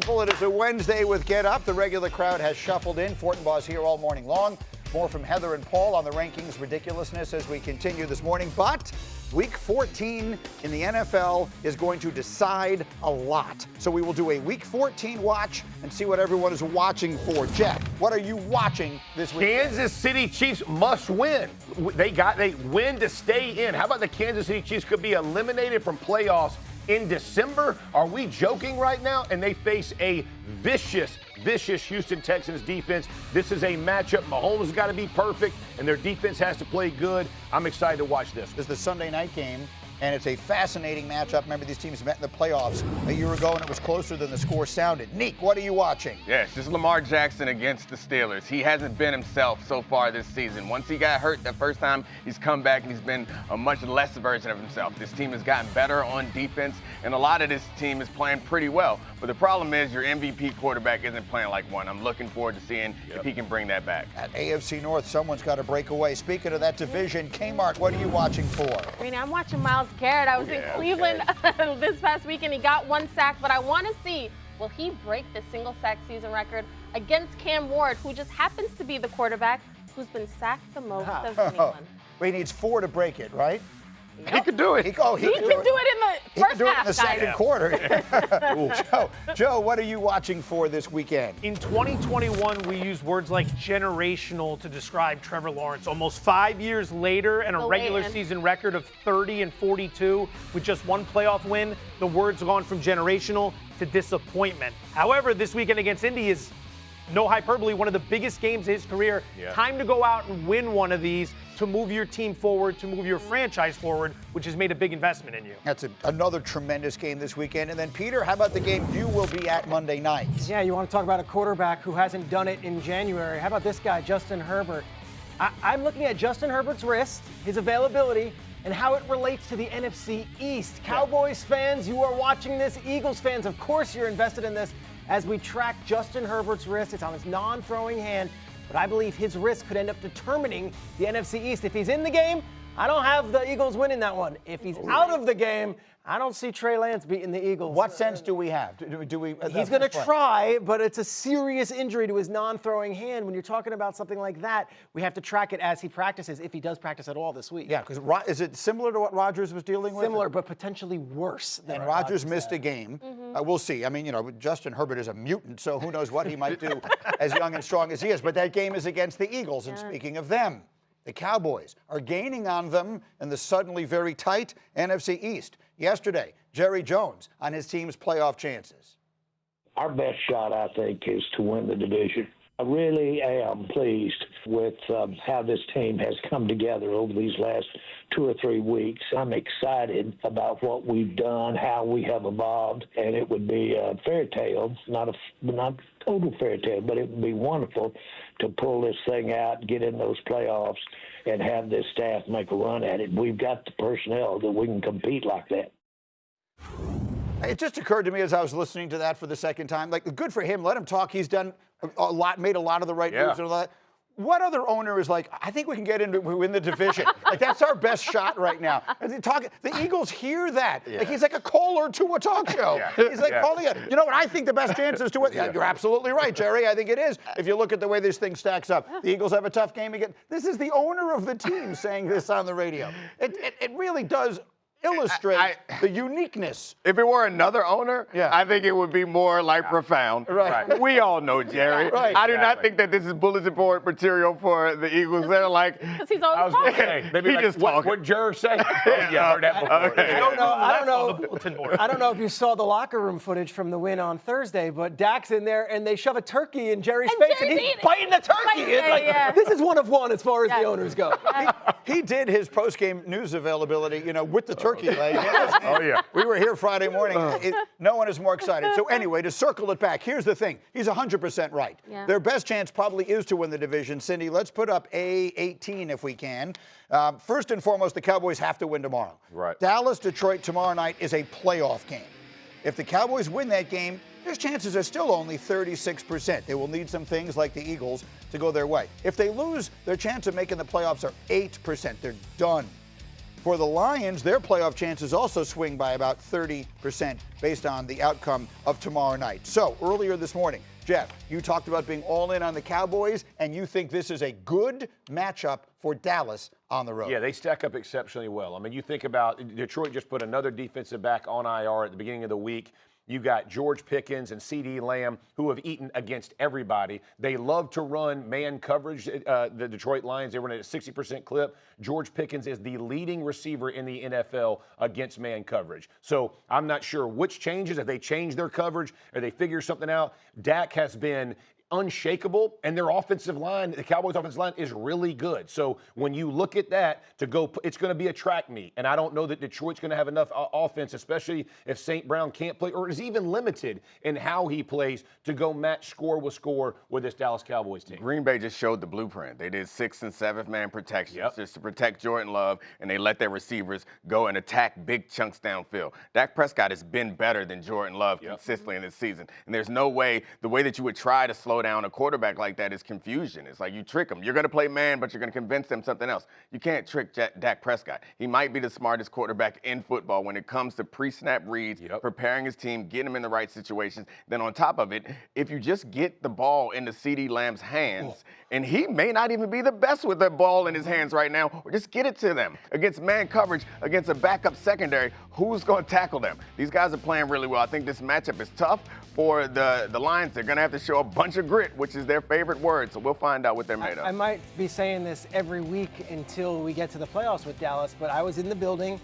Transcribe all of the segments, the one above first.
people. It is a Wednesday with Get Up. The regular crowd has shuffled in. Fortenbaugh's here all morning long. More from Heather and Paul on the rankings ridiculousness as we continue this morning. But Week 14 in the NFL is going to decide a lot. So we will do a Week 14 watch and see what everyone is watching for. Jeff, what are you watching this week? Kansas City Chiefs must win. They win to stay in. How about the Kansas City Chiefs could be eliminated from playoffs in December? Are we joking right now? And they face a vicious Houston Texans defense. This is a matchup. Mahomes has got to be perfect, and their defense has to play good. I'm excited to watch this. This is the Sunday night game, and it's a fascinating matchup. Remember, these teams met in the playoffs a year ago, and it was closer than the score sounded. Neek, what are you watching? Yes, this is Lamar Jackson against the Steelers. He hasn't been himself so far this season. Once he got hurt the first time, he's come back and he's been a much less version of himself. This team has gotten better on defense, and a lot of this team is playing pretty well. But the problem is your MVP quarterback isn't playing like one. I'm looking forward to seeing if he can bring that back. At AFC North, someone's got to break away. Speaking of that division, Kmart, what are you watching for? I mean, I'm watching Myles Garrett. I was in Cleveland this past weekend. He got 1 sack, but I want to see, will he break the single sack season record against Cam Ward, who just happens to be the quarterback who's been sacked the most of anyone? He needs 4 to break it, right? Yep. He could do it. He can do it in the first half, He can do it in the second quarter. Joe, what are you watching for this weekend? In 2021, we used words like generational to describe Trevor Lawrence. Almost 5 years later and a regular season record of 30-42 with just 1 playoff win, the words have gone from generational to disappointment. However, this weekend against Indy is, no hyperbole, one of the biggest games of his career. Yeah. Time to go out and win one of these to move your team forward, to move your franchise forward, which has made a big investment in you. That's another tremendous game this weekend. And then, Peter, how about the game you will be at Monday night? Yeah, you want to talk about a quarterback who hasn't done it in January. How about this guy, Justin Herbert? I'm looking at Justin Herbert's wrist, his availability, and how it relates to the NFC East. Cowboys fans, you are watching this. Eagles fans, of course you're invested in this. As we track Justin Herbert's wrist, it's on his non-throwing hand, but I believe his wrist could end up determining the NFC East. If he's in the game, I don't have the Eagles winning that one. If he's out of the game, I don't see Trey Lance beating the Eagles. What sense do we have? Do we? He's going to try, but it's a serious injury to his non-throwing hand. When you're talking about something like that, we have to track it as he practices, if he does practice at all this week. Yeah, because is it similar to what Rodgers was dealing with? Similar, but potentially worse than And Rodgers missed a game. We'll see. I mean, Justin Herbert is a mutant, so who knows what he might do as young and strong as he is. But that game is against the Eagles, and speaking of them, the Cowboys are gaining on them in the suddenly very tight NFC East. Yesterday, Jerry Jones on his team's playoff chances. Our best shot, I think, is to win the division. I really am pleased with how this team has come together over these last 2 or 3 weeks. I'm excited about what we've done, how we have evolved, and it would be a fairy tale, not total fairy tale, but it would be wonderful to pull this thing out, get in those playoffs, and have this staff make a run at it. We've got the personnel that we can compete like that. It just occurred to me as I was listening to that for the second time, like, good for him. Let him talk. He's done a lot, made a lot of the right moves and all that. What other owner is like, I think we can get into win the division? Like, that's our best shot right now. And the Eagles hear that. Yeah. Like, he's like a caller to a talk show. He's like calling it. You know what? I think the best chance is to win. Yeah, you're absolutely right, Jerry. I think it is. If you look at the way this thing stacks up, the Eagles have a tough game again. This is the owner of the team saying this on the radio. It really does illustrate the uniqueness. If it were another owner, I think it would be more like profound. Right. We all know Jerry. Right. I do not think that this is bulletin board material for the Eagles. They're like, Because he's always talking. Maybe he just talking. What Jerry say? Yeah, heard that before. Okay. I don't know if you saw the locker room footage from the win on Thursday, but Dak's in there and they shove a turkey in Jerry's face and he's biting the turkey. It's like, this is one of one as far as the owners go. He did his post-game news availability, with the turkey leg. Oh, yeah. We were here Friday morning. No one is more excited. So anyway, to circle it back, here's the thing. He's 100% right. Yeah. Their best chance probably is to win the division. Cindy, let's put up A18 if we can. First and foremost, the Cowboys have to win tomorrow. Right. Dallas, Detroit tomorrow night is a playoff game. If the Cowboys win that game, their chances are still only 36%. They will need some things like the Eagles to go their way. If they lose, their chance of making the playoffs are 8%. They're done. For the Lions, their playoff chances also swing by about 30% based on the outcome of tomorrow night. So earlier this morning, Jeff, you talked about being all in on the Cowboys, and you think this is a good matchup for Dallas on the road. Yeah, they stack up exceptionally well. I mean, you think about Detroit just put another defensive back on IR at the beginning of the week. You got George Pickens and CeeDee Lamb, who have eaten against everybody. They love to run man coverage, the Detroit Lions. They run at a 60% clip. George Pickens is the leading receiver in the NFL against man coverage. So I'm not sure which changes, if they change their coverage or they figure something out. Dak has been unshakable, and their offensive line, the Cowboys' offensive line, is really good. So when you look at that, it's going to be a track meet, and I don't know that Detroit's going to have enough offense, especially if St. Brown can't play or is even limited in how he plays to go match score with this Dallas Cowboys team. Green Bay just showed the blueprint. They did 6- and 7-man protections just to protect Jordan Love, and they let their receivers go and attack big chunks downfield. Dak Prescott has been better than Jordan Love consistently in this season, and there's no way, the way that you would try to slow down a quarterback like that is confusion. It's like you trick them. You're going to play man, but you're going to convince them something else. You can't trick Dak Prescott. He might be the smartest quarterback in football when it comes to pre-snap reads, preparing his team, getting him in the right situations. Then on top of it, if you just get the ball into CeeDee Lamb's hands, and he may not even be the best with the ball in his hands right now, or just get it to them against man coverage, against a backup secondary, who's going to tackle them? These guys are playing really well. I think this matchup is tough for the Lions. They're going to have to show a bunch of grit, which is their favorite word, so we'll find out what they're made of. I might be saying this every week until we get to the playoffs with Dallas, but I was in the building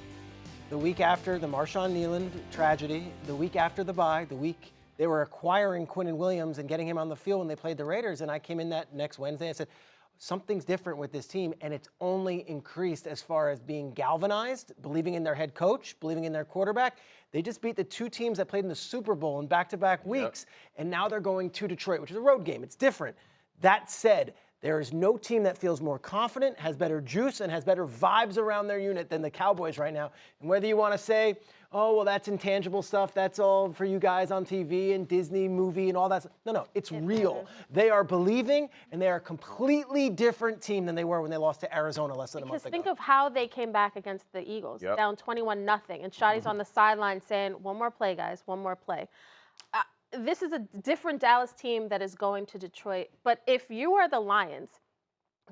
the week after the Marshawn Kneeland tragedy, the week after the bye, the week they were acquiring Quinnen Williams and getting him on the field when they played the Raiders, and I came in that next Wednesday and said, something's different with this team, and it's only increased as far as being galvanized, believing in their head coach, believing in their quarterback. They just beat the two teams that played in the Super Bowl in back-to-back weeks, and now they're going to Detroit, which is a road game. It's different. That said, there is no team that feels more confident, has better juice, and has better vibes around their unit than the Cowboys right now. And whether you want to say, oh, well, that's intangible stuff, that's all for you guys on TV and Disney movie and all that. No, it's real. They are believing, and they are a completely different team than they were when they lost to Arizona less than a month ago. Because think of how they came back against the Eagles, down 21-0, and Shotty's on the sideline saying, one more play, guys, one more play. This is a different Dallas team that is going to Detroit. But if you are the Lions,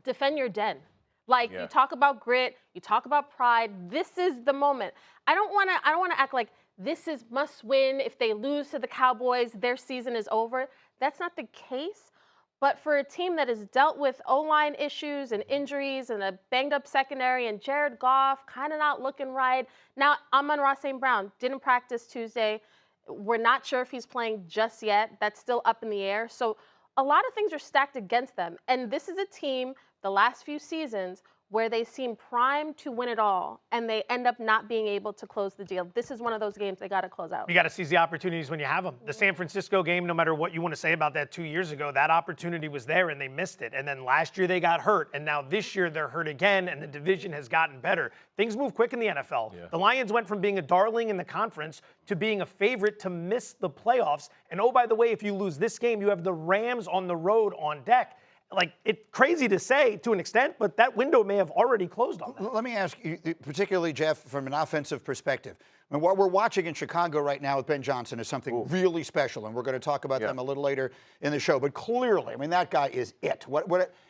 defend your den. Like, you talk about grit, you talk about pride. This is the moment. I don't want to act like this is must win. If they lose to the Cowboys, their season is over. That's not the case. But for a team that has dealt with O-line issues and injuries and a banged-up secondary and Jared Goff kind of not looking right. Now, Amon-Ra St. Brown didn't practice Tuesday. We're not sure if he's playing just yet. That's still up in the air. So a lot of things are stacked against them. And this is a team, the last few seasons, where they seem primed to win it all, and they end up not being able to close the deal. This is one of those games they got to close out. You got to seize the opportunities when you have them. The San Francisco game, no matter what you want to say about that 2 years ago, that opportunity was there, and they missed it. And then last year they got hurt, and now this year they're hurt again, and the division has gotten better. Things move quick in the NFL. The Lions went from being a darling in the conference to being a favorite to miss the playoffs. And oh, by the way, if you lose this game, you have the Rams on the road on deck. Like, it's crazy to say to an extent, but that window may have already closed on that. Let me ask you, particularly, Jeff, from an offensive perspective. I mean, what we're watching in Chicago right now with Ben Johnson is something really special, and we're going to talk about them a little later in the show. But clearly, I mean, that guy is it.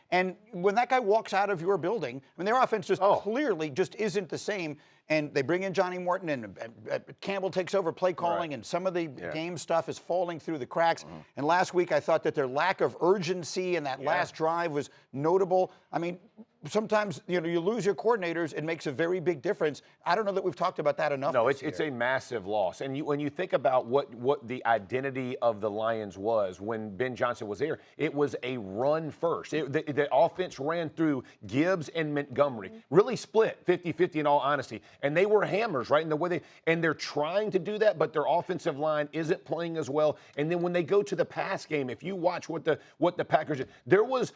And when that guy walks out of your building, I mean, their offense just clearly just isn't the same. And they bring in Johnny Morton, and Campbell takes over play calling, and some of the game stuff is falling through the cracks. And last week, I thought that their lack of urgency in that last drive was notable. I mean, sometimes you lose your coordinators, it makes a very big difference. I don't know that we've talked about that enough. No, it's a massive loss. And when you think about what the identity of the Lions was when Ben Johnson was there, it was a run first. The offense ran through Gibbs and Montgomery, really split 50-50 in all honesty. And they were hammers, right? In the way they're trying to do that, but their offensive line isn't playing as well. And then when they go to the pass game, if you watch what the Packers did, there was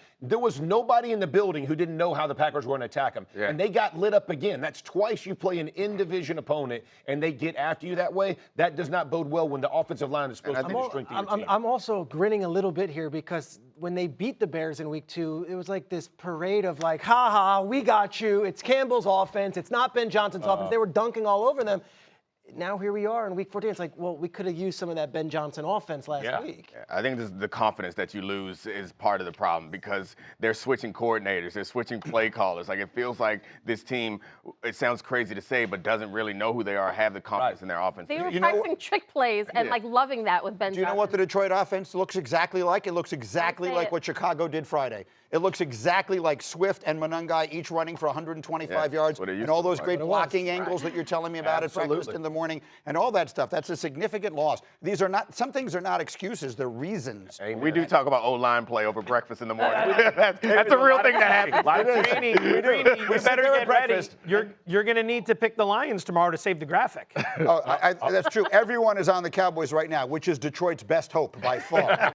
nobody in the building who didn't know how the Packers were going to attack them. Yeah. And they got lit up again. That's twice you play an in-division opponent and they get after you that way. That does not bode well when the offensive line is supposed to be the strength of your team. I'm also grinning a little bit here because when they beat the Bears in week 2, it was like this parade of like, ha ha, we got you. It's Campbell's offense. It's not Ben Johnson's offense. They were dunking all over them. Now here we are in week 14. It's like, well, we could have used some of that Ben Johnson offense last week. I think the confidence that you lose is part of the problem because they're switching coordinators, they're switching play callers. Like it feels like this team, it sounds crazy to say, but doesn't really know who they are, have the confidence in their offense. They were practicing trick plays and like loving that with Ben Johnson. Do you know what the Detroit offense looks exactly like? It looks exactly like what Chicago did Friday. It looks exactly like Swift and Monangai each running for 125 yards and all those great blocking angles that you're telling me about at breakfast in the morning and all that stuff. That's a significant loss. These are not, some things are not excuses, they're reasons. We do talk about O-line play over breakfast in the morning. That's a real thing that happens. We better get ready. You're going to need to pick the Lions tomorrow to save the graphic. That's true. Everyone is on the Cowboys right now, which is Detroit's best hope by far.